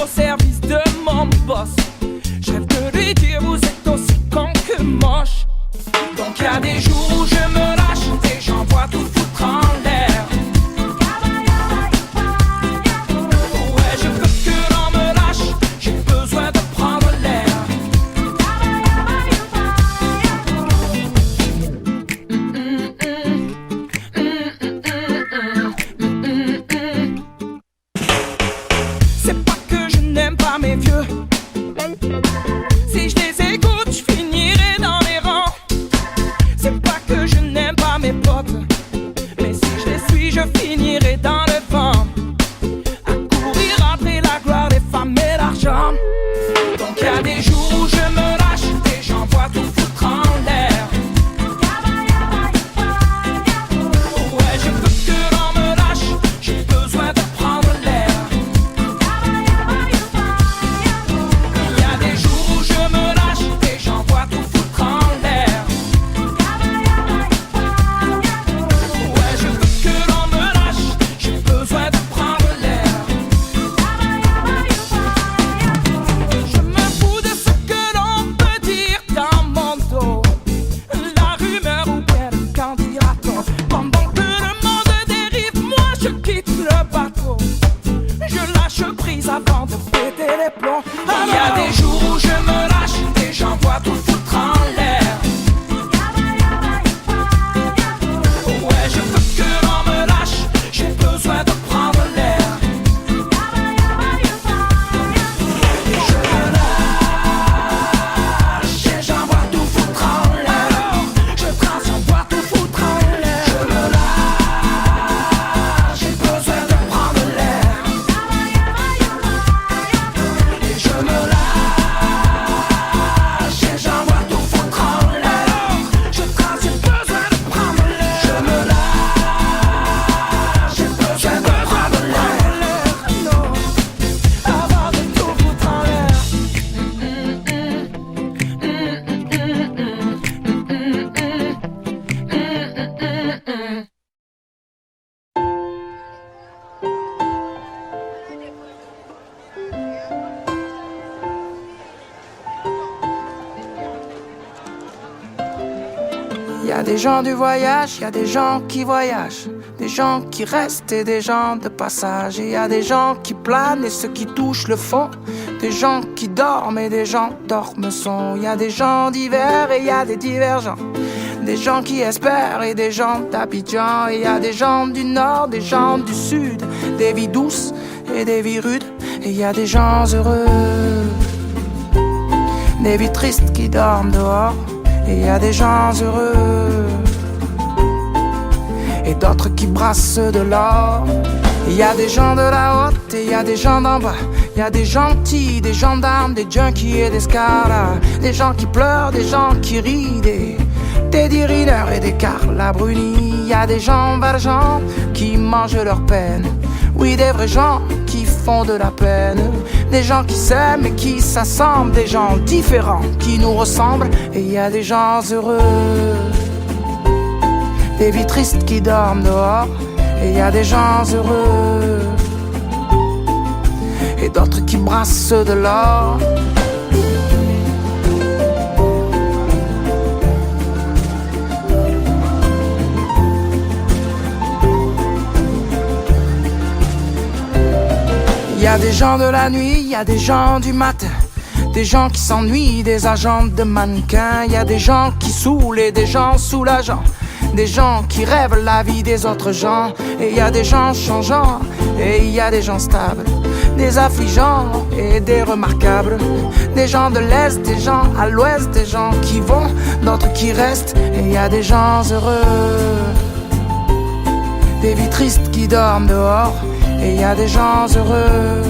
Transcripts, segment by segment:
au service de mon boss. Je rêve de lui dire vous êtes aussi con que moche. Donc y'a des jours où je me lâche et j'envoie tout foutre en l'air. Ouais, je veux que l'on me lâche, j'ai besoin de prendre l'air. C'est pas que je n'aime pas mes vieux. Si je les écoute, je finirai dans les rangs. C'est pas que je n'aime pas mes potes, mais si je les suis, je finirai dans le vent. À courir après la gloire des femmes et l'argent. Donc y'a des jours où je me lâche et j'envoie tout foutre en l'air. Ouais, je veux que l'on me lâche, j'ai besoin de prendre l'air. Y'a des jours où je me lâche et j'envoie tout foutre en l'air. Ouais, je veux que l'on me lâche, j'ai besoin de prendre l'air. Je me fous de ce que l'on peut dire dans mon dos, la rumeur ou bien le qu'en dira-t-on. Pendant que le monde dérive, moi je quitte le bateau. Je lâche prise avant de péter les plombs. Il y a des jours où je me lâche et j'envoie tout foutre en l'air. Ouais, je veux que l'on me lâche, j'ai besoin de prendre l'air. Et je me lâche et j'envoie tout foutre en l'air. Je trace, j'envoie tout foutre en l'air. Je me lâche, j'ai besoin de prendre l'air. Et je me lâche et j'envoie tout foutre en l'air. Je trace, j'ai besoin de prendre l'air. Je me lâche, j'ai besoin de prendre l'air. Non, avant de tout foutre en l'air. Y a des gens du voyage, y a des gens qui voyagent, des gens qui restent et des gens de passage. Et y a des gens qui planent et ceux qui touchent le fond, des gens qui dorment et des gens dorment son. Y a des gens divers et y a des divergents, des gens qui espèrent et des gens d'Abidjan. Et y a des gens du nord, des gens du sud, des vies douces et des vies rudes. Et y a des gens heureux, des vies tristes qui dorment dehors. Et y a des gens heureux et d'autres qui brassent de l'or. Il y a des gens de la haute et il y a des gens d'en bas. Il y a des gentils, des gendarmes, des junkies et des scaras. Des gens qui pleurent, des gens qui rient, des Teddy Riner et des Carla Bruni. Il y a des gens valjean qui mangent leur peine. Oui, des vrais gens qui font de la peine. Des gens qui s'aiment et qui s'assemblent. Des gens différents qui nous ressemblent. Et il y a des gens heureux, des vies tristes qui dorment dehors. Et il y a des gens heureux et d'autres qui brassent de l'or. Il y a des gens de la nuit, il y a des gens du matin, des gens qui s'ennuient, des agents de mannequins. Il y a des gens qui saoulent et des gens soulageants, des gens qui rêvent la vie des autres gens. Et il y a des gens changeants et il y a des gens stables, des affligeants et des remarquables, des gens de l'Est, des gens à l'Ouest, des gens qui vont, d'autres qui restent. Et il y a des gens heureux, des vies tristes qui dorment dehors. Et il y a des gens heureux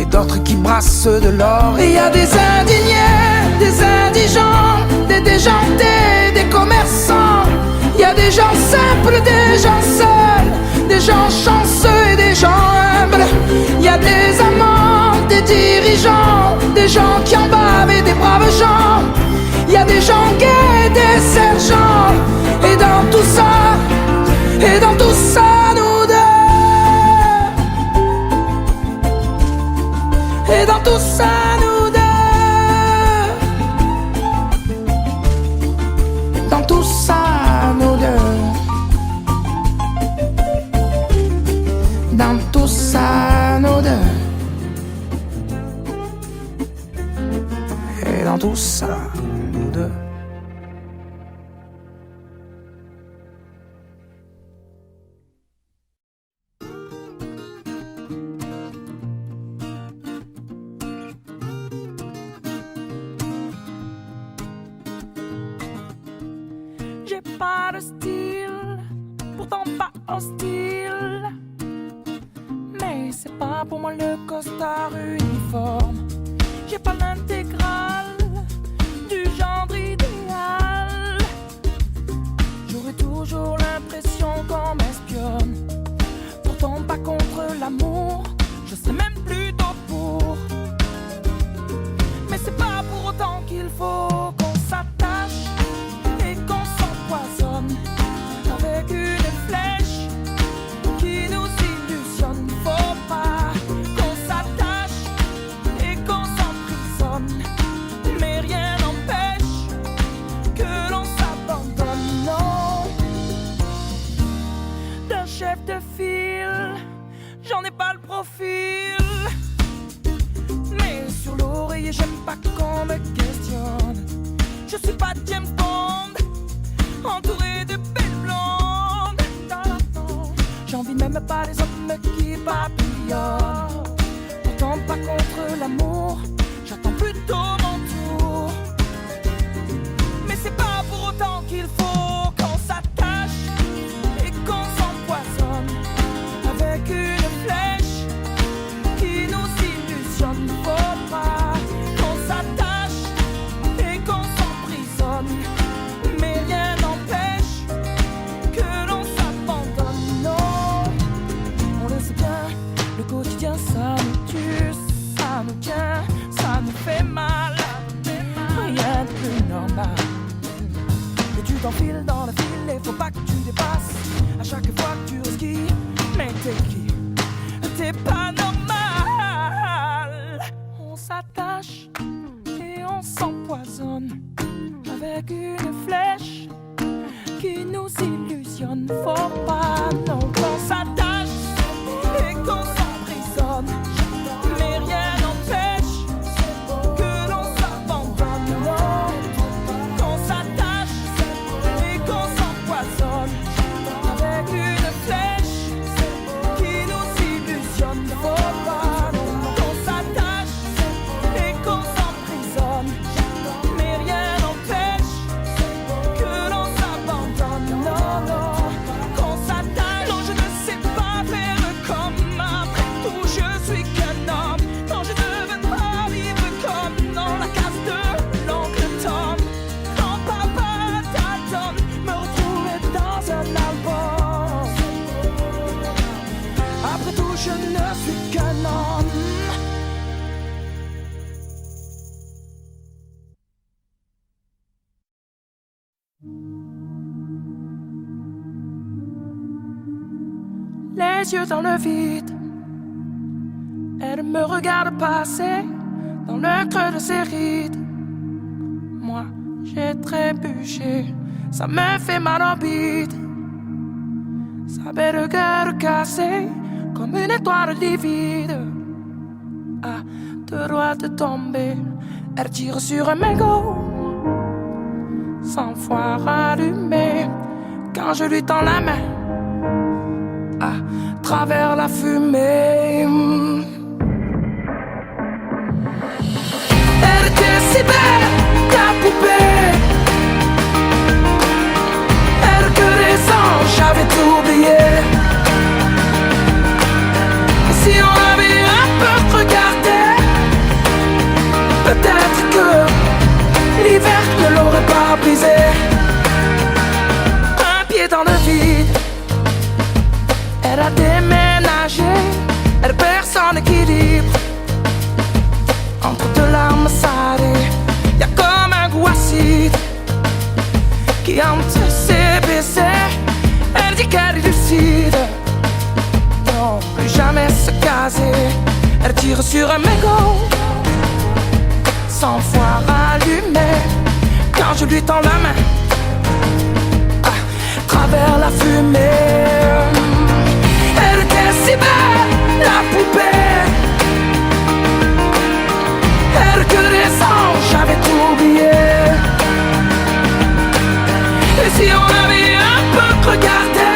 et d'autres qui brassent de l'or. Et il y a des indignés, des indigents, des déjantés, des commerçants. Il y a des gens simples, des gens seuls, des gens chanceux et des gens humbles. Il y a des amants, des dirigeants, des gens qui en bavent et des braves gens. Il y a des gens gays, des sergents. Et dans tout ça, nous deux, Et dans tout ça, nous deux. Dans tout ça, nous deux. Dans tout ça, nous deux. Et dans tout ça, nous deux. J'ai pas de style, pourtant pas hostile. Mais c'est pas pour moi le costard uniforme. J'ai pas l'intégrale du genre idéal. J'aurais toujours l'impression qu'on m'espionne. Pourtant pas contre l'amour, je sais même plutôt pour. Mais c'est pas pour autant qu'il faut qu'on s'attache et qu'on s'empoisonne avec une flèche qui nous illusionne. Faut pas qu'on s'attache et qu'on s'emprisonne, mais rien n'empêche que l'on s'abandonne. Non, d'un chef de file, j'en ai pas le profil. Mais sur l'oreiller, j'aime pas qu'on me questionne. Je suis pas James Bond, entouré de belles blondes. J'envie même pas les hommes qui papillonnent. Pourtant pas contre l'amour, j'attends plutôt mon tour. Mais c'est pas pour autant qu'il faut qu'on s'attache et qu'on s'empoisonne avec une flèche qui nous illusionne. Faut pas qu'on s'attache et qu'on s'emprisonne, mais rien n'empêche que l'on s'abandonne. Non, on le sait bien, le quotidien ça nous tue, ça nous tient, ça nous fait mal. Rien de plus normal. Et tu t'enfiles dans la file et faut pas que tu dépasses. À chaque fois que tu risques, mais t'es qui? T'es pas normal. On s'attache et on s'empoisonne avec une flèche qui nous illusionne. Faut pas non qu'on s'attache et qu'on s'emprisonne, mais rien n'empêche que l'on s'abandonne. Non, qu'on s'attache et qu'on s'empoisonne avec une flèche qui nous illusionne. Faut pas qu'on s'attache et qu'on s'emprisonne, mais rien n'empêche que l'on s'abandonne. Non, non, qu'on s'attache. Non, je ne sais pas faire comme après tout, je suis qu'un homme. Non, je ne veux pas vivre comme dans la case de l'oncle Tom. Quand papa t'attend, me retrouver dans un album. Après tout, je ne suis qu'un homme. Les yeux dans le vide, elle me regarde passer dans le creux de ses rides. Moi, j'ai trébuché, ça me fait mal en bide. Sa belle gueule cassée comme une étoile livide. À deux doigts de tomber, elle tire sur un mégot. 100 fois rallumé quand je lui tends la main. À travers la fumée, elle était si belle, ta poupée. Elle que les anges, j'avais tout oublié. Et si on avait un peu regardé, peut-être que l'hiver ne l'aurait pas brisé. Un pied dans le vide, elle a déménagé, elle perd son équilibre. Entre deux larmes salées, y'a comme un goût acide qui hante ses baisers. Elle dit qu'elle est lucide, non, plus jamais se caser. Elle tire sur un mégot 100 fois rallumé. Quand je lui tends la main à travers la fumée. Elle était si belle, la poupée. Elle que des anges, j'avais tout oublié. Et si on avait un peu regardé,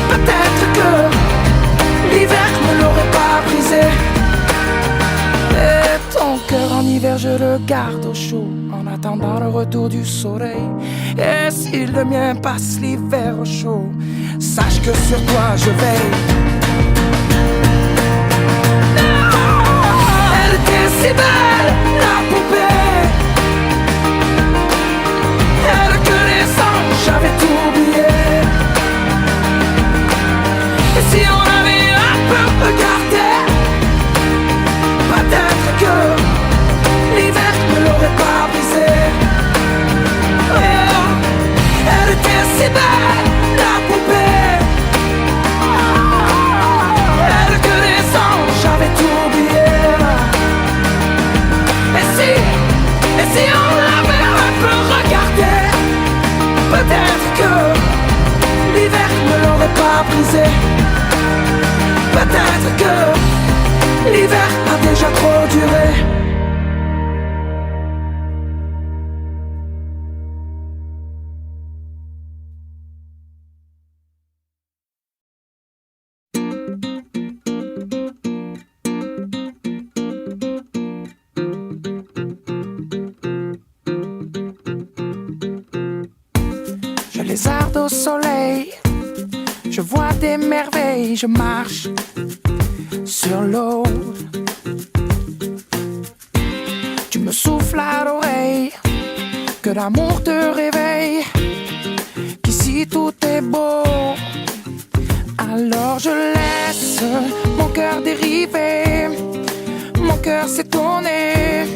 peut-être que l'hiver ne l'aurait pas brisé. Et ton cœur en hiver je le garde au chaud en attendant le retour du soleil. Et si le mien passe l'hiver au chaud, sache que sur toi je veille. Elle était si belle, la poupée. Elle que les anges, j'avais tout oublié. Et si on avait un peu regardé, peut-être que l'hiver ne l'aurait pas brisé. Oh, elle était si belle, la poupée. Elle que les anges, j'avais tout oublié. Et si on l'avait un peu regardé, peut-être que l'hiver ne l'aurait pas brisé. Peut-être que l'hiver a déjà trop duré. Je lézarde au soleil, je vois des merveilles, je marche sur l'eau. Tu me souffles à l'oreille que l'amour te réveille, qu'ici tout est beau. Alors je laisse mon cœur dériver, mon cœur s'étonner,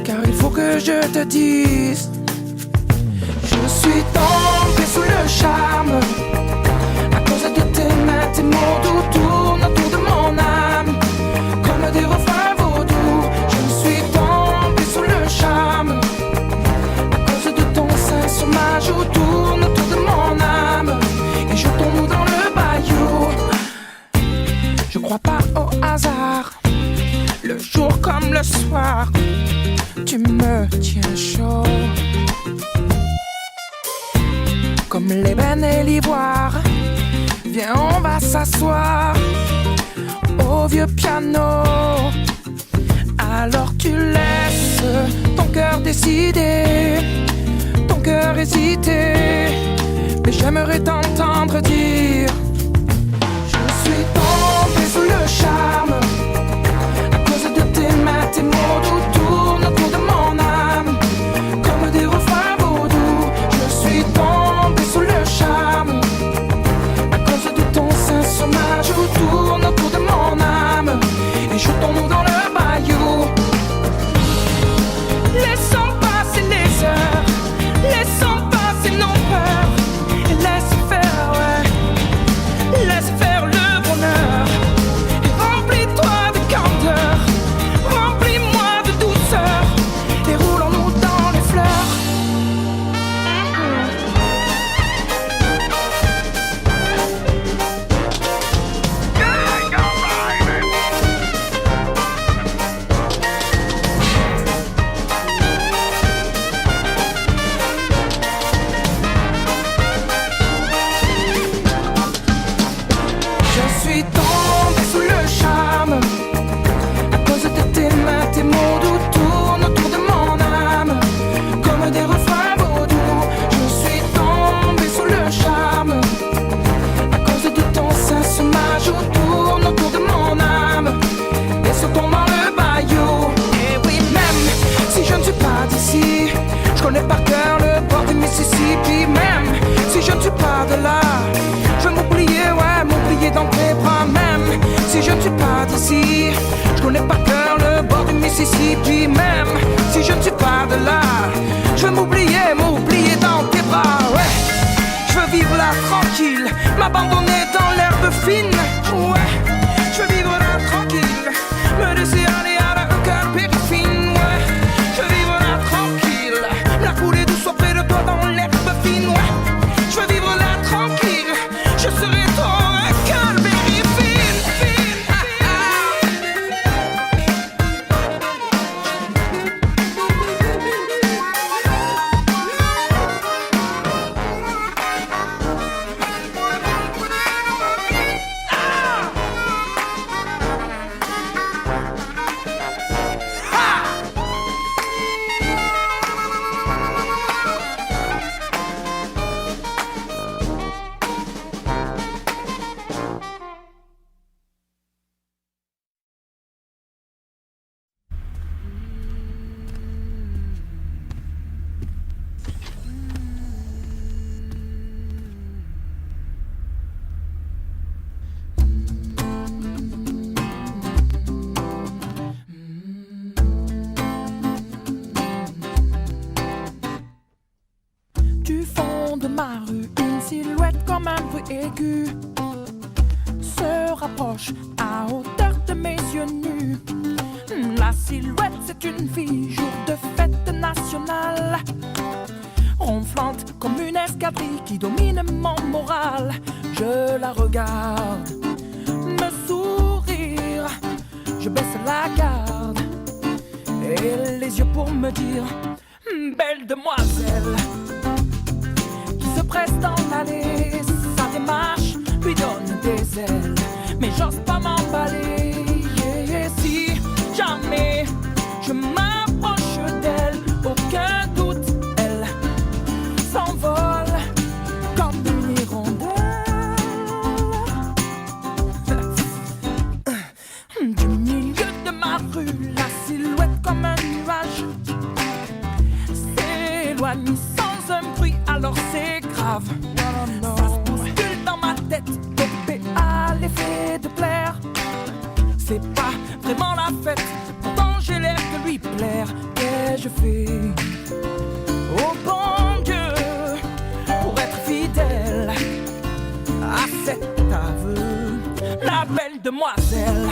car il faut que je te dise, je suis tombé sous le charme à cause de tes mains, tes mots doux tournent autour de mon âme comme des refrains vaudous. Je suis tombé sous le charme à cause de ton sein sur ma joue, tourne autour de mon âme et je tombe dans le bayou. Je crois pas au hasard, le jour comme le soir, tu me tiens chaud. Comme l'ébène et l'ivoire, viens on va s'asseoir au vieux piano. Alors tu laisses ton cœur décider, ton cœur hésiter, mais j'aimerais t'entendre dire, je suis tombé sous le charme à cause de tes mains, tes mots doux tournent autour de mon âme comme des refrains vaudous. Je suis tombé sous le charme à cause de ton sein sur ma joue, tourne autour de mon âme et je tombe dans le bayou. Laissons passer les heures, laissons passer nos peurs et laisse faire, ouais, laisse faire le bonheur. Et remplis-toi de candeur, remplis-moi de douceur et roulons-nous dans les fleurs. Je suis tombé sous le charme à cause de tes mains, tes mots doux tournent autour de mon âme comme des refrains vaudous. Je suis tombé sous le charme à cause de ton sein sur ma joue, tourne autour de mon âme et sautons dans le bayou. Et oui, même si je ne suis pas d'ici, je connais par cœur le bord du Mississippi. Même si je ne suis pas de là, je vais m'oublier, ouais, m'oublier dans tes bras. Même si je ne suis pas d'ici, je connais par cœur le bord du Mississippi. Même si je ne suis pas de là, je vais m'oublier, m'oublier dans tes bras, ouais. Je veux vivre là tranquille, m'abandonner dans l'herbe fine, ouais. Je veux vivre là tranquille. aigu se rapproche à hauteur de mes yeux nus. La silhouette, c'est une fille, jour de fête nationale, ronflante comme une escadrille qui domine mon moral. Je la regarde me sourire, je baisse la garde et les yeux pour me dire: belle demoiselle. Qui se presse dans l'allée, sa démarche lui donne des ailes, mais j'ose pas m'emballer. Et si jamais je m'approche d'elle, aucun doute, elle s'envole comme une hirondelle. Du milieu de ma rue, la silhouette comme un nuage s'éloigne sans un bruit, alors c'est grave. Ça se bouscule dans ma tête, dopé à l'effet de plaire. C'est pas vraiment la fête, pourtant j'ai l'air de lui plaire. Et je fais au bon Dieu pour être fidèle à cet aveu. La belle demoiselle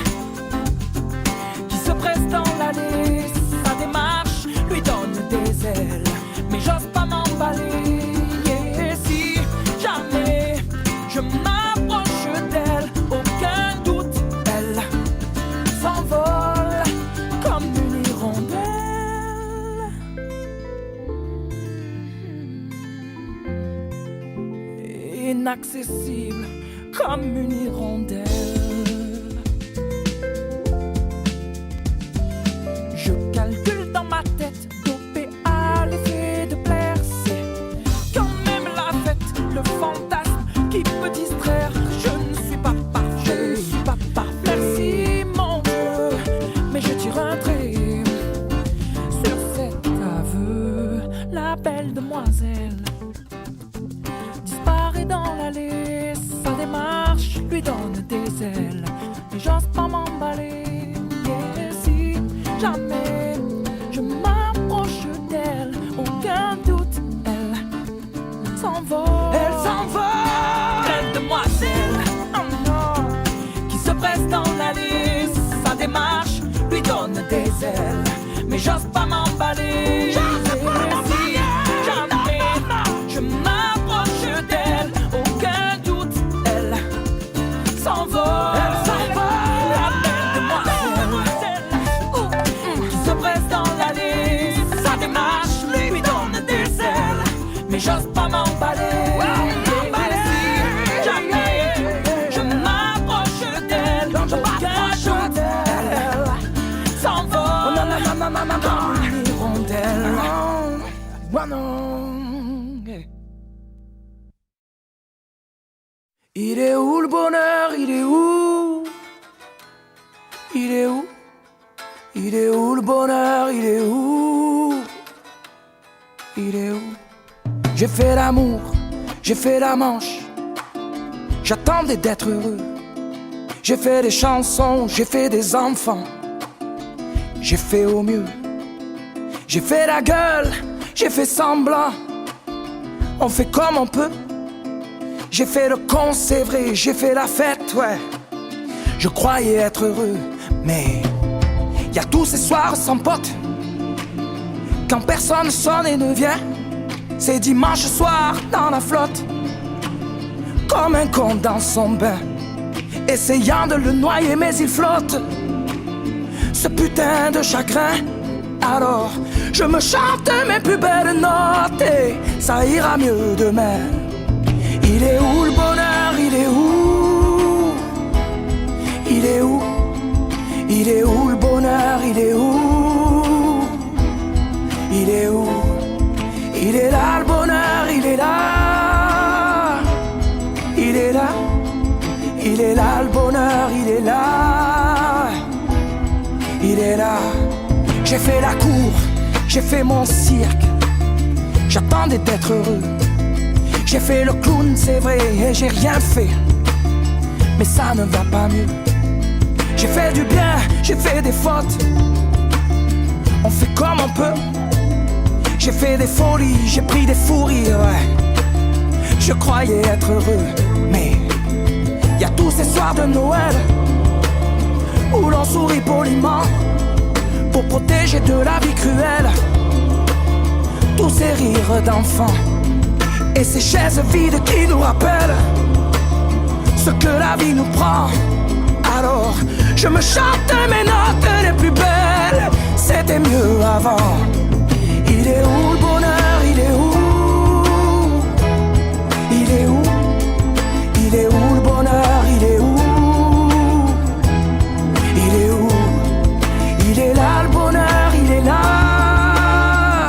qui se presse dans l'allée, sa démarche lui donne des ailes, mais j'ose pas m'emballer. Et si jamais je m'approche d'elle, aucun doute, elle s'envole comme une hirondelle. Inaccessible comme une hirondelle. Je calcule dans ma tête, dopé à l'effet de plaire. C'est quand même la fête, le fantasme qui peut distraire. Je ne suis pas parfait, je ne suis pas parfait. Merci mon Dieu, mais je tire un trait sur cet aveu. La belle demoiselle disparaît dans l'allée, sa démarche lui donne des ailes, mais j'ose pas m'emballer. Et si jamais je m'approche d'elle, aucun doute, elle s'envole. Elle s'envole. Belle demoiselle, oh non, qui se presse dans l'allée, sa démarche lui donne des ailes, mais j'ose pas m'emballer. Si jamais je m'approche d'elle, aucun doute, elle s'envole. Elle s'envole. La belle demoiselle qui se presse dans l'allée, sa démarche lui donne des ailes, mais j'ose pas m'emballer. Si jamais je m'approche d'elle, aucun doute, elle s'envole comme une hirondelle. Oh non. Il est où le bonheur? Il est où? Il est où? Il est où le bonheur? Il est où? Il est où? J'ai fait l'amour, j'ai fait la manche, j'attendais d'être heureux. J'ai fait des chansons, j'ai fait des enfants, j'ai fait au mieux. J'ai fait la gueule, j'ai fait semblant, on fait comme on peut. J'ai fait le con, c'est vrai, j'ai fait la fête, ouais. Je croyais être heureux, mais y a tous ces soirs sans potes, quand personne sonne et ne vient. C'est dimanche soir dans la flotte, comme un con dans son bain, essayant de le noyer mais il flotte, ce putain de chagrin. Alors je me chante mes plus belles notes et ça ira mieux demain. Il est où le bonheur? Il est où? Il est où? Il est où le bonheur? Il est où? Il est où? Il est là le bonheur, il est là. Il est là. Il est là le bonheur, il est là. Il est là. J'ai fait la cour, j'ai fait mon cirque, j'attendais d'être heureux. J'ai fait le clown, c'est vrai, et j'ai rien fait, mais ça ne va pas mieux. J'ai fait du bien, j'ai fait des fautes, on fait comme on peut. J'ai fait des folies, j'ai pris des fous rires, ouais. je croyais être heureux. Mais y a tous ces soirs de Noël où l'on sourit poliment pour protéger de la vie cruelle tous ces rires d'enfants et ces chaises vides qui nous rappellent ce que la vie nous prend. Alors je me chante mes notes les plus belles, c'était mieux avant. Il est où le bonheur, il est où? Il est où? Il est où le bonheur, il est où? Il est où? Il est là le bonheur, il est là.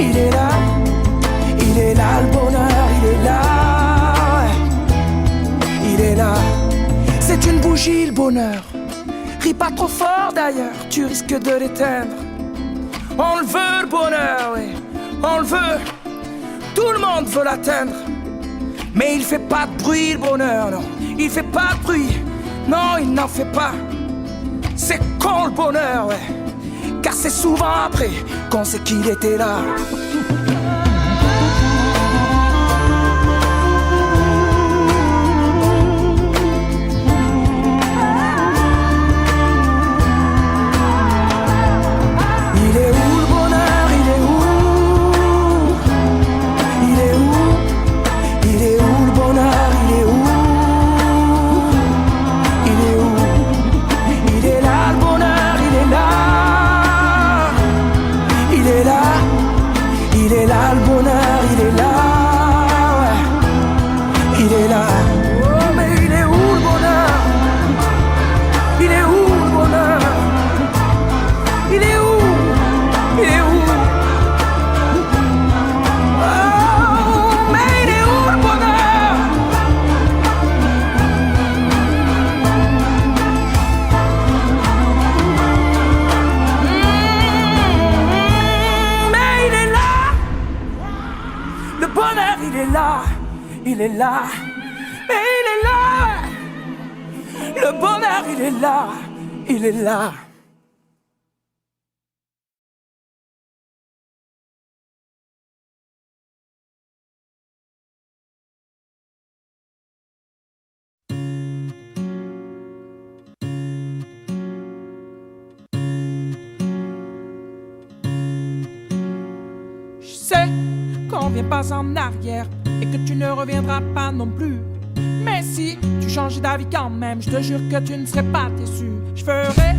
Il est là. Il est là le bonheur, il est là. Il est là. C'est une bougie le bonheur. Ris pas trop fort d'ailleurs, tu risques de l'éteindre. On le veut le bonheur, oui, on le veut. Tout le monde veut l'atteindre. Mais il fait pas de bruit le bonheur, non. Il fait pas de bruit, non il n'en fait pas. C'est con le bonheur, ouais. Car c'est souvent après qu'on sait qu'il était là. Il est là, mais il est là. Le bonheur, il est là, il est là. Je sais qu'on vient pas en arrière et que tu ne reviendras pas non plus. Mais si tu changes d'avis quand même, je te jure que tu ne serais pas déçu. Je ferai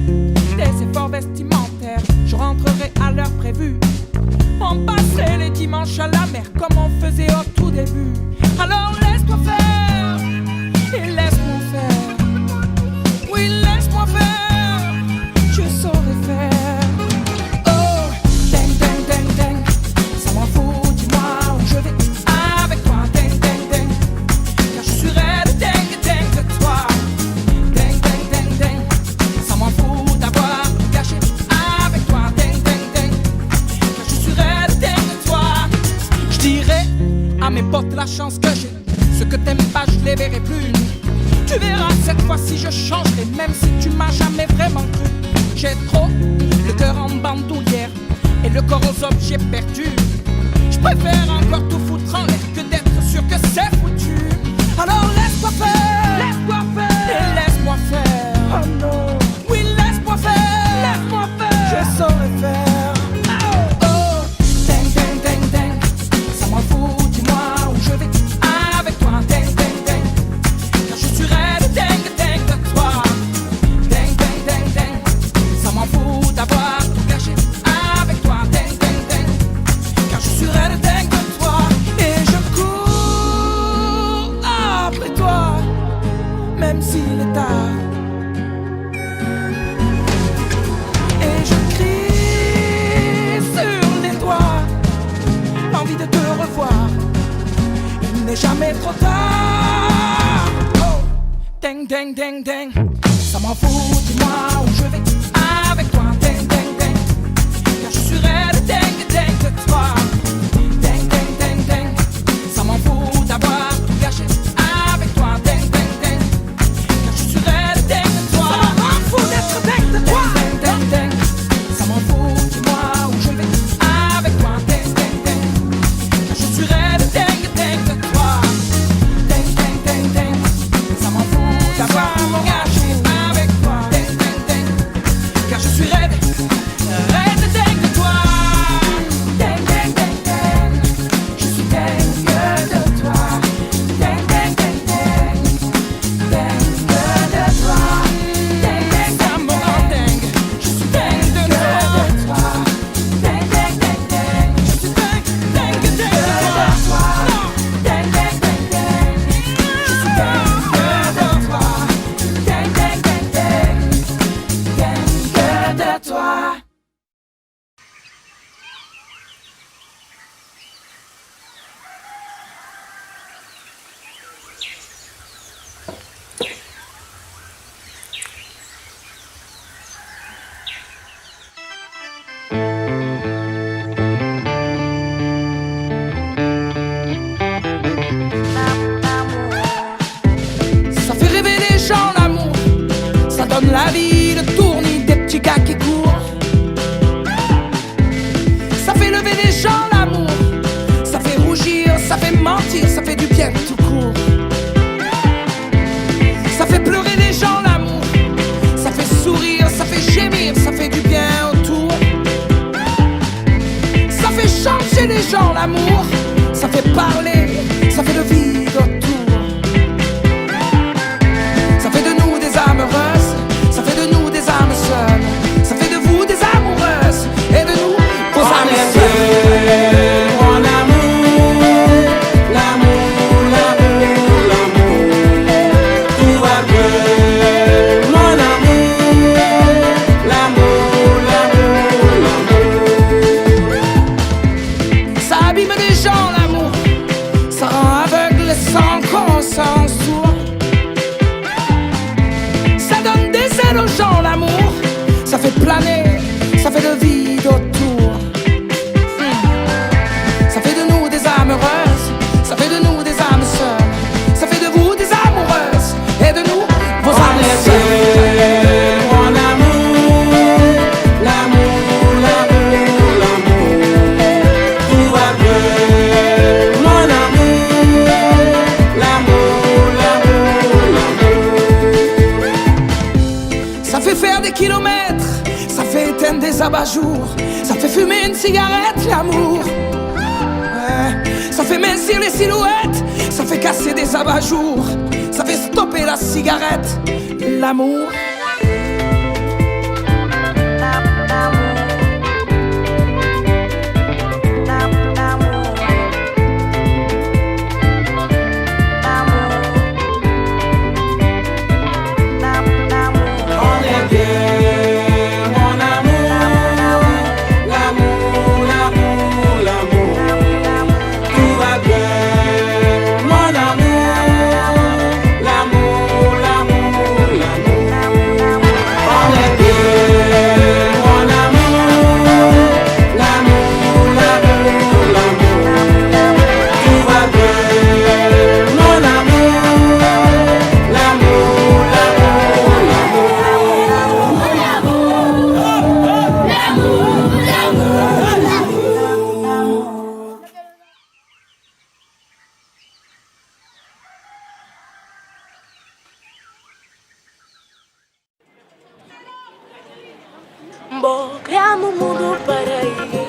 des efforts vestimentaires, je rentrerai à l'heure prévue. On passerait les dimanches à la mer comme on faisait au tout début. Alors laisse-toi faire et laisse-moi faire. Oui, laisse-moi faire, je saurai faire. Oh, ding, ding, ding, ding, ça m'en fout, dis-moi où je vais. À mes potes la chance que j'ai, ce que t'aimes pas je les verrai plus. Tu verras cette fois-ci je changerai, même si tu m'as jamais vraiment cru. J'ai trop le cœur en bandoulière et le corps aux objets perdus. Je préfère encore tout foutre en l'air que d'être sûr que c'est foutu. Alors laisse-moi faire, laisse-moi faire, et laisse-moi faire. Oh non, oui laisse-moi faire, laisse-moi faire, je saurai faire. Jamais trop tard. Oh, ding, ding, ding, ding. Ça m'en fout, dis-moi où je vais avec toi. Ding, ding, ding. Car je suis raide, ding, ding de toi. Ding, ding, ding, ding. Ça m'en fout d'avoir tout gâché avec toi. Ding, ding, ding. Car je suis raide, ding de toi. Ça m'en fout d'être ding de toi. Ding, ding, ding. Ça m'en fout, dis-moi où je vais avec toi. Ding, ding, ding. Car je suis raide, ding, ding de toi. gens l'amour, ça fait parler, ça fait de vie autour. Ça fait de nous des âmes heureuses, ça fait de nous des âmes seules, ça fait de vous des amoureuses et de nous vos âmes seules. Mon amour, l'amour, l'amour, l'amour, tout va bien. Mon amour, l'amour, l'amour, l'amour. Ça abîme les gens l'amour, ça rend aveugle sans conscience sourd. Ça donne des ailes aux gens l'amour, ça fait planer, ça fait de vide autour. Ça fait de nous des âmes heureuses, ça fait de nous des âmes seules, ça fait de vous des amoureuses et de nous vos âmes seules. Mon amour, l'amour, l'amour, l'amour, tout va bien. Mon amour, l'amour, l'amour, l'amour. Ça fait faire des kilomètres, ça fait éteindre des abat-jours, ça fait fumer une cigarette l'amour. Ouais. Ça fait mincir les silhouettes, ça fait casser des abat-jours, ça fait stopper la cigarette l'amour. On est bien, mon amour, l'amour, l'amour, l'amour, tout va bien. Mon amour, l'amour, l'amour, l'amour. On est bien, mon amour, l'amour, l'amour, l'amour, tout va bien. Mon amour, l'amour, Bom, criamos um mundo paraíso,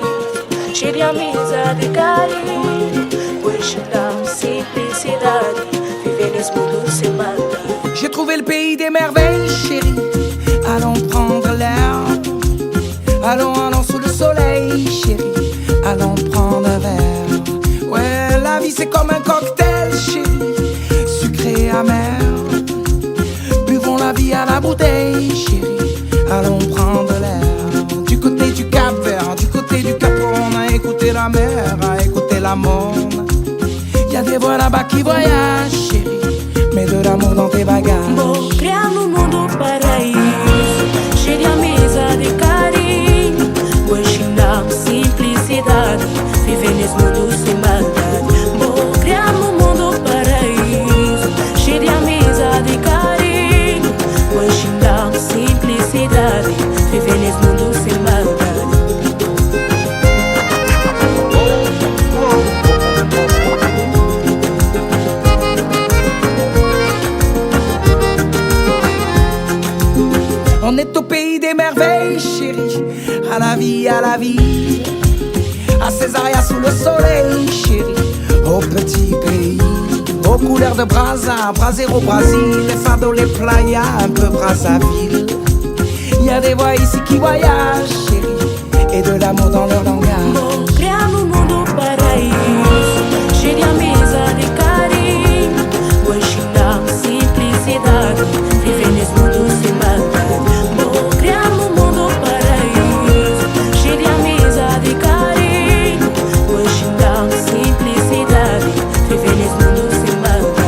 cheio de amizade e carinho, pois dá simplicidade, viver nesse mundo sem maldade. J'ai trouvé le pays des merveilles chérie, allons prendre l'air. Allons, allons sous le soleil chérie, allons prendre un verre. Ouais, la vie c'est comme un cocktail chérie, sucré amer. Buvons la vie à la bouteille chérie, allons prendre l'air. Du côté du Cap-Vert, du côté du Cap-Horn, à écouter la mer, à écouter la monde. Y'a des voix là-bas qui voyagent chérie, mets de l'amour dans tes bagages. Bom, criamos um mundo paraíso, cheio de amizade e carinho, pois dá simplicidade, viver nesse mundo sem maldade. Bom, criamos um mundo paraíso, cheio de amizade e carinho, pois dá simplicidade, viver nesse mundo sem maldade. On est au pays des merveilles, chérie, à la vie, à Césaria sous le soleil, chérie, au petit pays, aux couleurs de Brazza, Brasero, Brésil, les fados, les playas, un peu Brazzaville. Y a des voix ici qui voyagent, chérie, et de l'amour dans leur langage. Bom, criamos um mundo paraíso, cheio de amizade e carinho, pois dá simplicidade, viver nesse mundo sem maldade. Bom, criamos um mundo paraíso, cheio de amizade e carinho, pois dá simplicidade, viver nesse mundo sem maldade.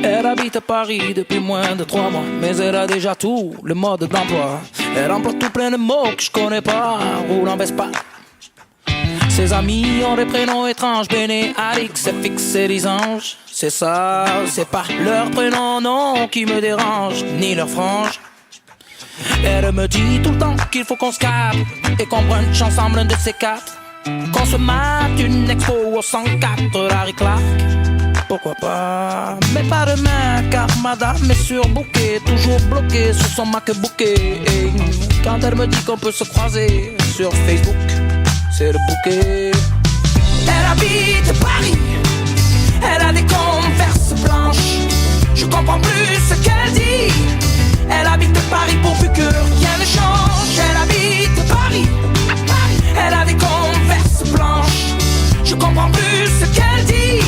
Elle habite à Paris depuis moins de 3 mois, mais elle a déjà tout le mode d'emploi. Elle emploie tout plein de mots que je connais pas, roule en Vespa. Ses amis ont des prénoms étranges, Béné, Alix, FX et Lisange. C'est ça, c'est pas leur prénom, non, qui me dérange, ni leur frange. Elle me dit tout le temps qu'il faut qu'on se capte et qu'on brunch ensemble un de ces 4. Qu'on se mate une expo au 104, Larry Clark. Pourquoi pas, mais pas demain, car madame est surbookée, toujours bloquée sur son MacBooké. Et quand elle me dit qu'on peut se croiser sur Facebook, c'est le bouquet. Elle habite Paris, elle a des converses blanches. Je comprends plus ce qu'elle dit. Elle habite Paris pourvu que rien ne change. Elle habite Paris, elle a des converses blanches. Je comprends plus ce qu'elle dit.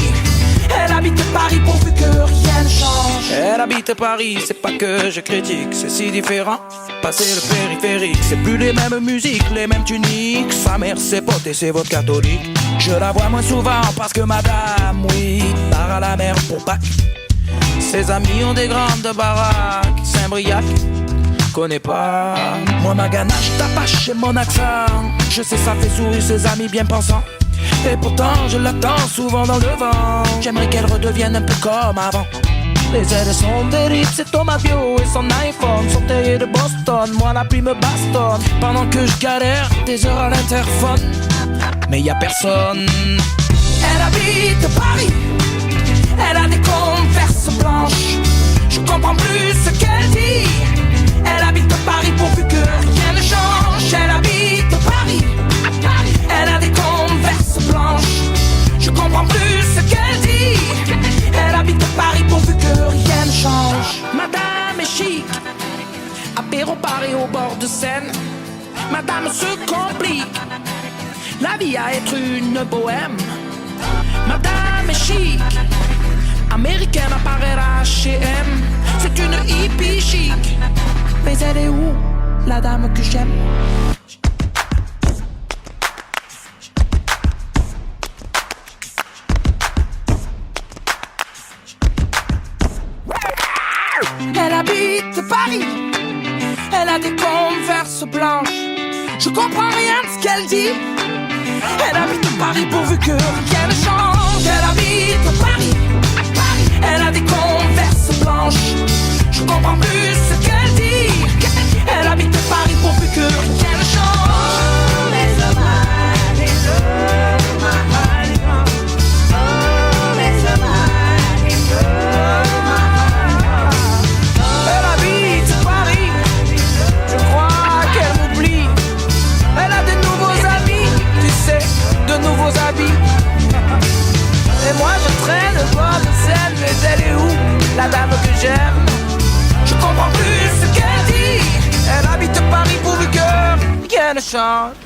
Elle habite Paris pourvu que rien ne change. Elle habite Paris, c'est pas que je critique, c'est si différent. Passer le périphérique, c'est plus les mêmes musiques, les mêmes tuniques. Sa mère c'est pote et c'est votre catholique. Je la vois moins souvent parce que madame, oui, part à la mer pour Pâques. Ses amis ont des grandes baraques, Saint-Briac, connais pas. Moi ma ganache, t'apache et mon accent, je sais ça fait sourire ses amis bien pensants. Et pourtant je l'attends souvent dans le vent. J'aimerais qu'elle redevienne un peu comme avant. Les ailes sont des c'est Thomas Bio et son iPhone sont taillés de Boston. Moi la pluie me bastonne pendant que je galère des heures à l'interphone. Mais y a personne. Elle habite Paris, elle a des converses blanches. Je comprends plus ce qu'elle dit. Elle habite Paris pourvu que rien ne change. Elle habite Paris, elle a des converses blanches. Je comprends plus ce qu'elle dit. Elle habite Paris pourvu que rien ne change. Madame est chic, apéro Paris au bord de Seine. Madame se complique la vie à être une bohème. Madame est chic, américaine à Paris à H&M. C'est une hippie chic. Mais elle est où, la dame que j'aime? Elle habite Paris, elle a des converses blanches. Je comprends rien de ce qu'elle dit. Elle habite Paris pourvu que rien ne change. Elle habite Paris, elle a des converses blanches. Je comprends plus ce qu'elle dit. Elle habite Paris pourvu que rien ne change. Elle habite Paris, je crois qu'elle m'oublie. Elle a de nouveaux amis, tu sais, de nouveaux habits. Et moi je traîne le bord de Seine, mais elle est où, la dame que j'aime? Je comprends plus ce qu'elle dit. Elle habite Paris pourvu que rien ne change.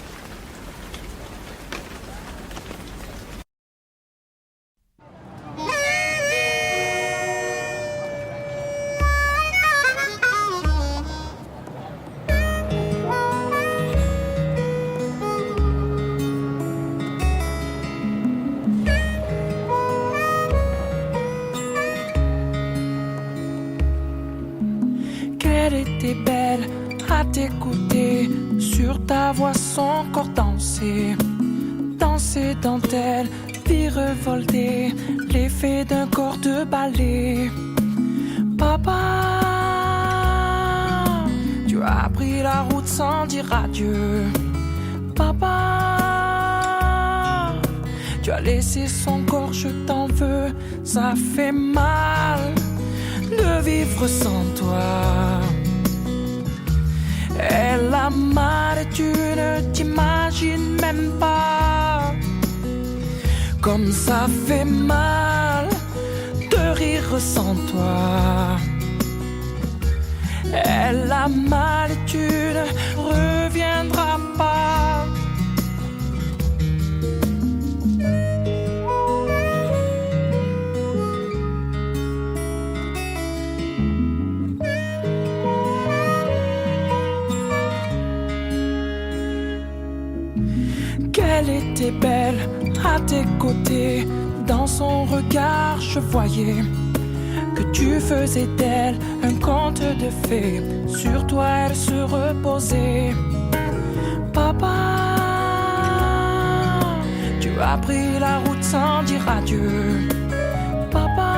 Qu'elle était belle à t'écouter, sur ta voix son corps danser. Danser dentelle, virevolter, l'effet d'un corps de ballet. Papa, tu as pris la route sans dire adieu. Papa, tu as laissé son corps, je t'en veux. Ça fait mal de vivre sans toi. Elle a mal et tu ne t'imagines même pas comme ça fait mal de rire sans toi. Elle a mal et tu ne reviendras pas. Qu'elle était belle à tes côtés, dans son regard je voyais que tu faisais d'elle un conte de fées. Sur toi elle se reposait. Papa, tu as pris la route sans dire adieu. Papa,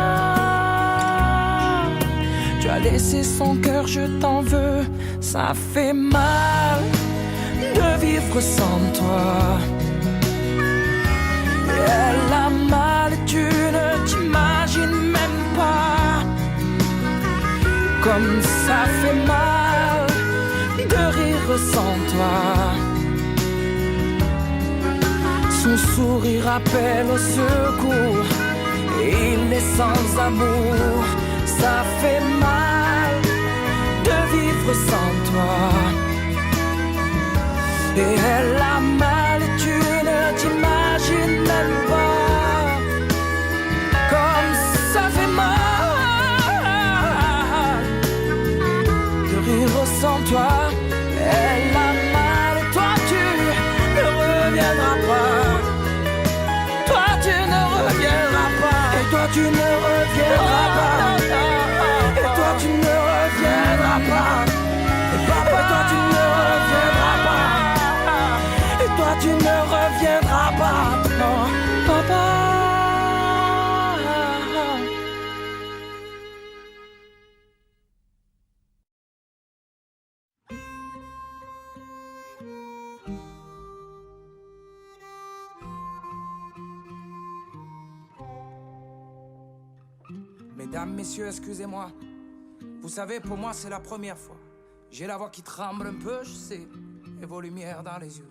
tu as laissé son cœur, je t'en veux. Ça fait mal de vivre sans toi. Elle a mal, tu ne t'imagines même pas. Comme ça fait mal de rire sans toi. Son sourire appelle au secours. Il est sans amour. Ça fait mal de vivre sans toi. Et elle a mal, tu ne t'imagines même pas. Comme ça fait mal de rire sans toi. Elle a mal et toi tu ne reviendras pas. Toi tu ne reviendras pas. Et toi tu ne reviendras pas. Et toi tu ne reviendras pas. Et papa toi tu ne reviendras pas. Et toi tu ne reviendras pas. Non, papa. Mesdames, messieurs, excusez-moi. Vous savez, pour moi, c'est la première fois. J'ai la voix qui tremble un peu, je sais, et vos lumières dans les yeux.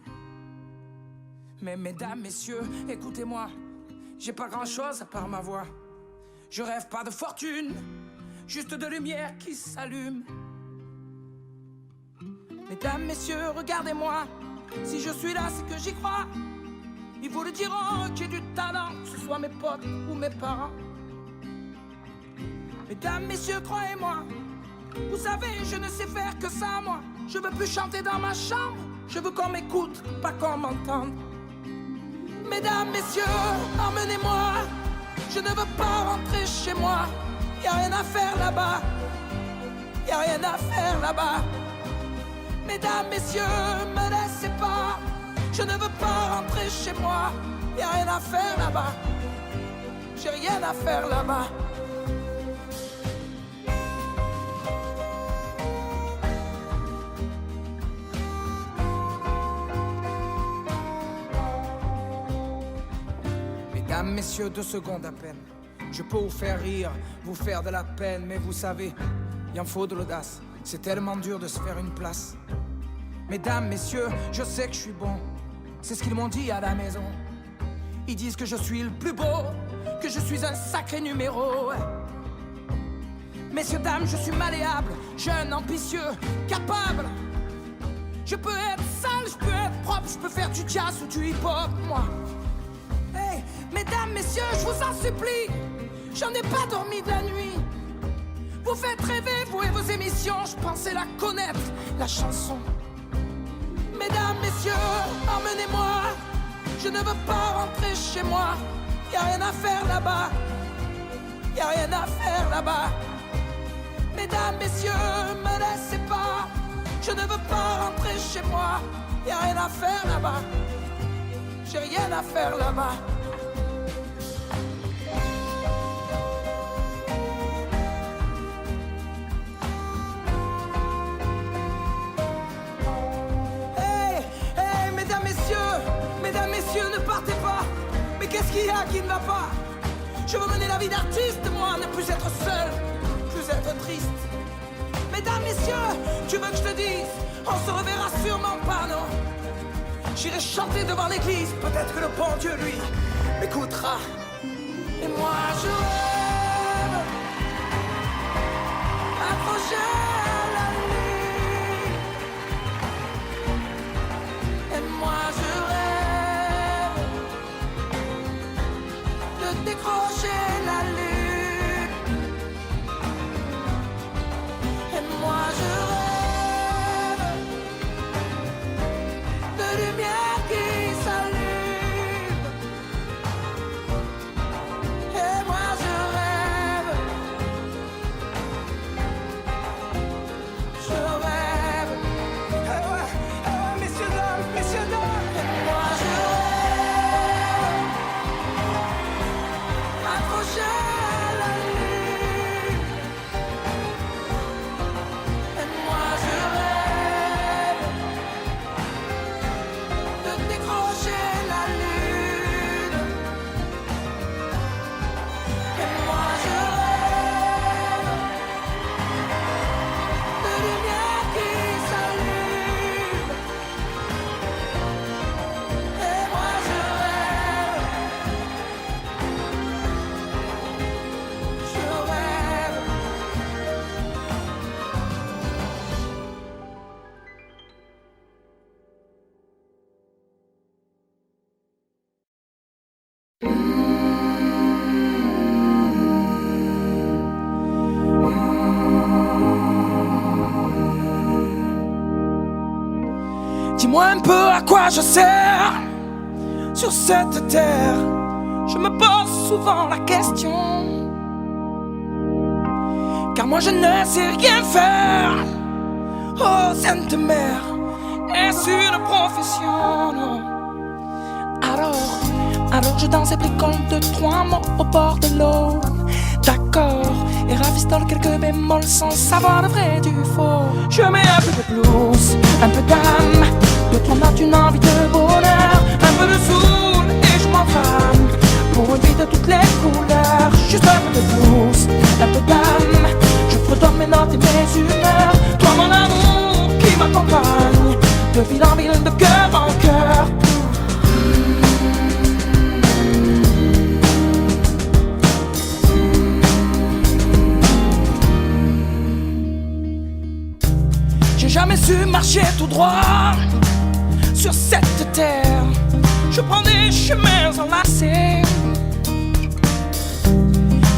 Mais mesdames, messieurs, écoutez-moi. J'ai pas grand-chose à part ma voix. Je rêve pas de fortune, juste de lumière qui s'allume. Mesdames, messieurs, regardez-moi. Si je suis là, c'est que j'y crois. Ils vous le diront que j'ai du talent, que ce soit mes potes ou mes parents. Mesdames, messieurs, croyez-moi. Vous savez, je ne sais faire que ça, moi. Je veux plus chanter dans ma chambre. Je veux qu'on m'écoute, pas qu'on m'entende. Mesdames, messieurs, emmenez-moi. Je ne veux pas rentrer chez moi. Y'a rien à faire là-bas. Y'a rien à faire là-bas. Mesdames, messieurs, me laissez pas. Je ne veux pas rentrer chez moi. Y'a rien à faire là-bas. J'ai rien à faire là-bas. Mesdames, messieurs, 2 secondes à peine. Je peux vous faire rire, vous faire de la peine, mais vous savez, il en faut de l'audace. C'est tellement dur de se faire une place. Mesdames, messieurs, je sais que je suis bon. C'est ce qu'ils m'ont dit à la maison. Ils disent que je suis le plus beau, que je suis un sacré numéro. Messieurs, dames, je suis malléable, jeune, ambitieux, capable. Je peux être sale, je peux être propre, je peux faire du jazz ou du hip-hop, moi. Hey, mesdames, messieurs, je vous en supplie, j'en ai pas dormi de la nuit. Vous faites rêver, vous et vos émissions, je pensais la connaître, la chanson. Mesdames, messieurs, emmenez-moi. Je ne veux pas rentrer chez moi. Y'a rien à faire là-bas. Y'a rien à faire là-bas. Mesdames, messieurs, me laissez pas. Je ne veux pas rentrer chez moi. Y'a rien à faire là-bas. J'ai rien à faire là-bas. Mesdames, messieurs, ne partez pas. Mais qu'est-ce qu'il y a qui ne va pas? Je veux mener la vie d'artiste, moi, ne plus être seul, plus être triste. Mesdames, messieurs, tu veux que je te dise, on se reverra sûrement pas, non? J'irai chanter devant l'église, peut-être que le bon Dieu, lui, m'écoutera. Et moi, je rêve, accroché à la nuit. Et moi, je rêve de décrocher la lune. Et moi, je rêve de lumière qui s'allume. Et moi, je rêve Dis-moi un peu à quoi je sers sur cette terre. Je me pose souvent la question, car moi je ne sais rien faire. Oh Sainte Mère, est-ce une profession? Non. Alors je danse et bricole 2-3 mots au bord de l'eau. D'accord, et ravistole quelques bémols sans savoir le vrai du faux. Je mets un peu de blues, un peu d'âme, 2-3 notes, une envie de bonheur, un peu de soul et je m'enflamme pour une vie de toutes les couleurs. Juste un peu de blues, un peu d'âme, je fredonne mes notes et mes humeurs. Toi mon amour qui m'accompagne de ville en ville, de cœur en cœur. J'ai jamais su marcher tout droit sur cette terre. Je prends des chemins enlacés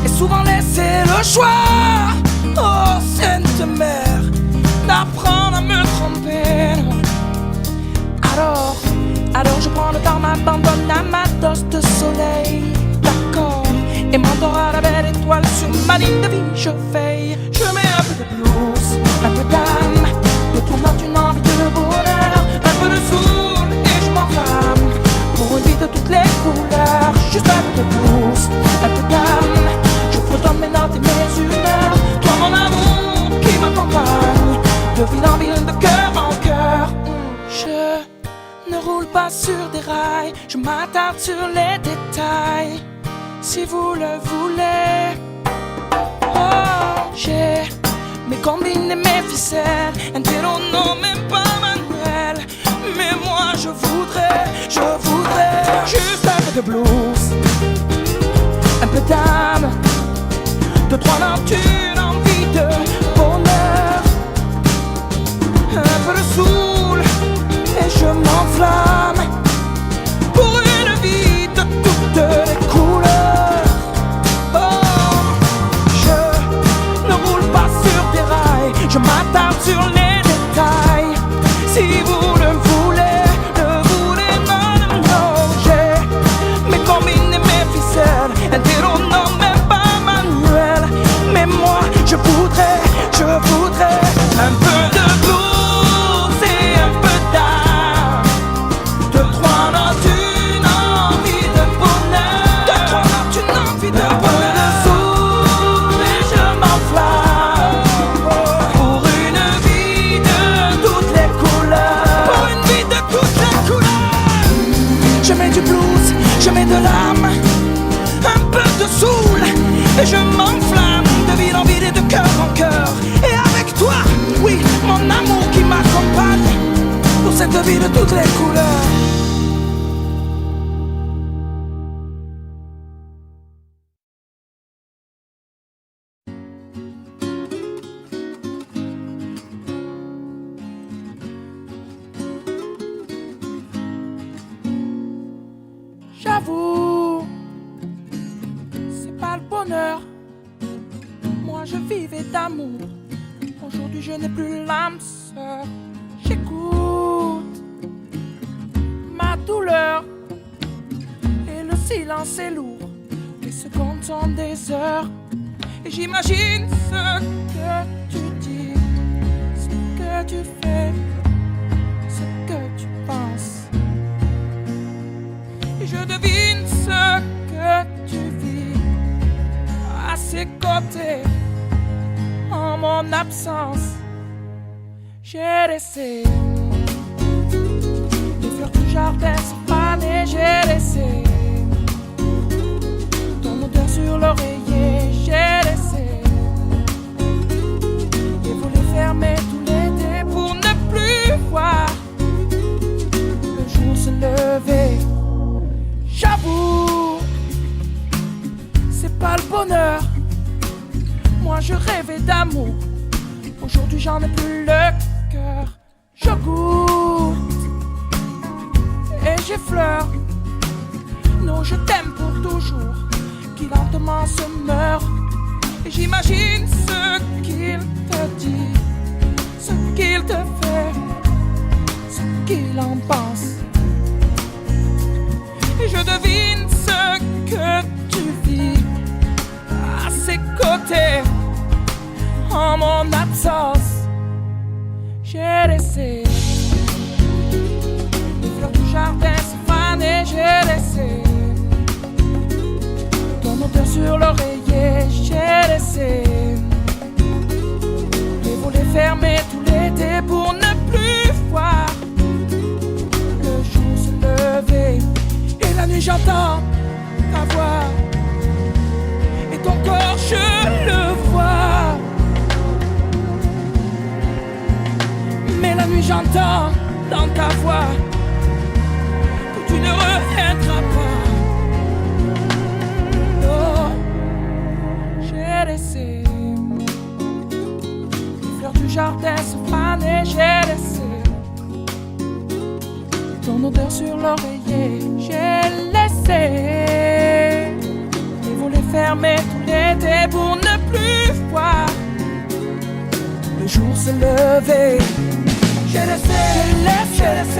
et souvent laisser le choix, oh Sainte Mère, d'apprendre à me tromper. Alors je prends le temps, m'abandonne à ma dose de soleil. D'accord, et m'endors à la belle étoile sur ma ligne de vie, je veille. Je mets un peu de blues, un peu d'âme, de tourmente, une envie de bonheur, un peu de soul et je m'enflamme pour une vie de toutes les couleurs. Juste un peu de blues, un peu d'âme, je fredonne mes notes et mes humeurs. Toi mon amour qui m'accompagne de ville en ville, de cœur en cœur. Je ne roule pas sur des rails, je m'attarde sur les détails. Si vous le voulez, oh, j'ai mes combines et mes ficelles, un télo, non même pas manuel. Mais moi je voudrais juste un peu de blues, un peu d'âme, 2-3 notes, une envie de bonheur, un peu de soul et je m'enflamme pour une vie de toutes les couleurs. Oh, je ne roule pas sur des rails, je m'attarde sur les détails. Si vous le voulez, non, j'ai mes combines et mes ficelles, un télo, non même pas manuel. Mais moi je voudrais un peu de blues et un peu d'âme, 2-3 notes, une envie de bonheur, 2-3 notes, une envie de bonheur, de soul et je m'enflamme pour une vie de toutes les couleurs, pour une vie de toutes les couleurs. Je mets du blues, je mets de l'âme, un peu de soul et je m'enflamme de ville en ville et de cœur en cœur. Et avec toi, oui, mon amour qui m'accompagne pour cette vie de toutes les couleurs. J'avoue, c'est pas le bonheur. Moi je vivais d'amour, aujourd'hui je n'ai plus l'âme sœur. J'écoute ma douleur et le silence est lourd. Les secondes sont des heures et j'imagine ce que tu dis, ce que tu fais, ce que tu penses. Et je devine ce que tu vis à ses côtés en mon absence. J'ai laissé les fleurs du jardin se faner, j'ai laissé ton odeur sur l'oreiller, j'ai laissé et voulu fermer tout l'été pour ne plus voir le jour se lever. J'avoue, c'est pas le bonheur. Moi je rêvais d'amour, aujourd'hui j'en ai plus le cœur. Je goûte et j'effleure nos je t'aime pour toujours qui lentement se meurent. Et j'imagine ce qu'il te dit, ce qu'il te fait, ce qu'il en pense. Et je devine ce que tu vis à ses côtés. En mon absence, j'ai laissé les fleurs du jardin se faner. J'ai laissé ton odeur sur l'oreiller. J'ai laissé les volets fermés tout l'été pour ne plus voir le jour se lever. Et la nuit j'entends ta voix et ton corps je le vois. Mais la nuit j'entends dans ta voix que tu ne reviendras pas. Oh, j'ai laissé les fleurs du jardin se faner. J'ai laissé ton odeur sur l'oreiller. J'ai laissé les volets fermés tout l'été pour ne plus voir le jour se lever. J'ai laissé les fleurs se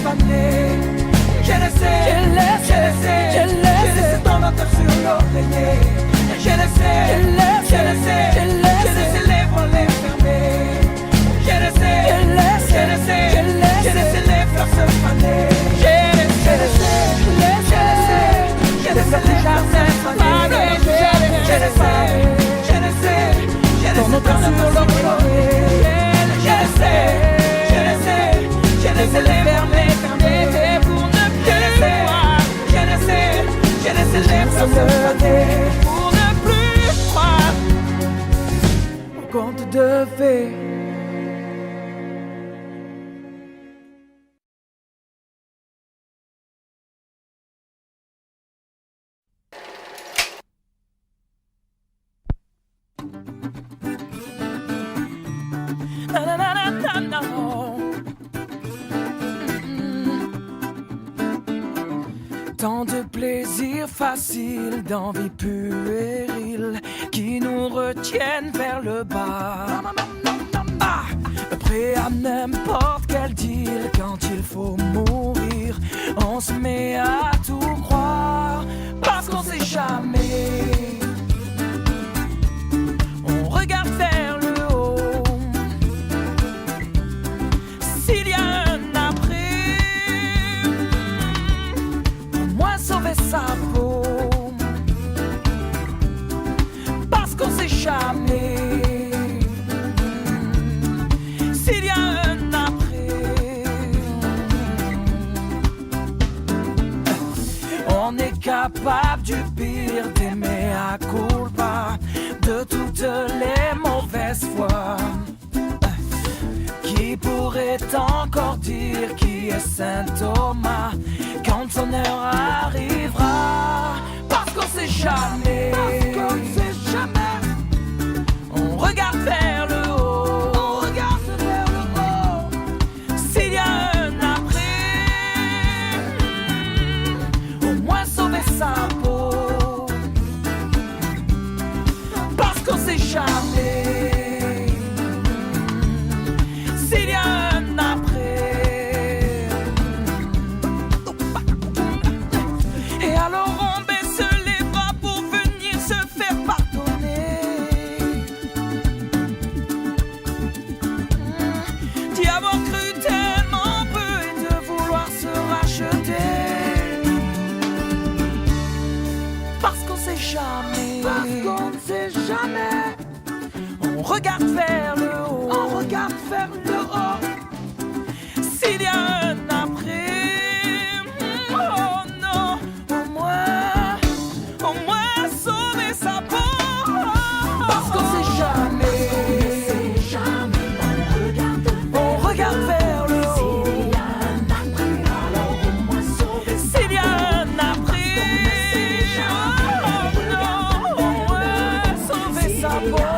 faner. J'ai laissé ton odeur sur l'oreiller. J'ai laissé les volets fermés. J'ai laissé les fleurs se faner. J'ai laissé les jardins se faner. J'ai laissé ton odeur sur l'oreiller. J'ai laissé les fermés pour ne plus voir. J'ai laissé les fleurs se faner pour ne plus croire au conte de fées. Tant de plaisirs faciles, d'envies puériles qui nous retiennent vers le bas. Prêt à n'importe quel deal quand il faut mourir. On se met à tout croire parce qu'on sait jamais. On regarde vers le haut. S'il y a un après, au moins sauver sa peau. Parce qu'on sait jamais. S'il y a un après, on est capable du pire, d'aimer à culpa, de toutes les mauvaises fois. Qui pourrait encore dire qui est Saint Thomas quand son heure arrivera? Parce qu'on sait jamais. Parce qu'on sait jamais. On regarde vers le haut. On regarde vers le haut. S'il y a un après, au moins sauver sa peau. Parce qu'on sait jamais. S'il y a un après. Et alors on baisse les bras pour venir se faire pardonner. D'y avoir cru tellement peu et de vouloir se racheter. Parce qu'on sait jamais. Parce qu'on ne sait jamais. On regarde vers le haut. On regarde vers le haut. S'il y a un après, oh non, au moins sauver sa peau. Parce qu'on sait jamais. On regarde vers le haut. S'il y a un après, oh non, au moins sauver sa peau.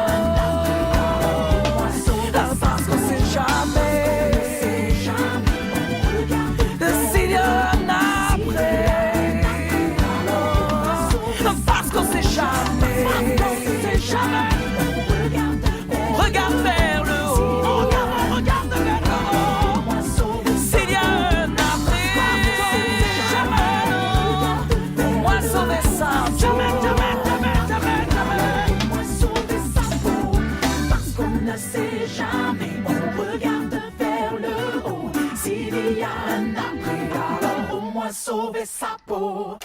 sauver sa peau.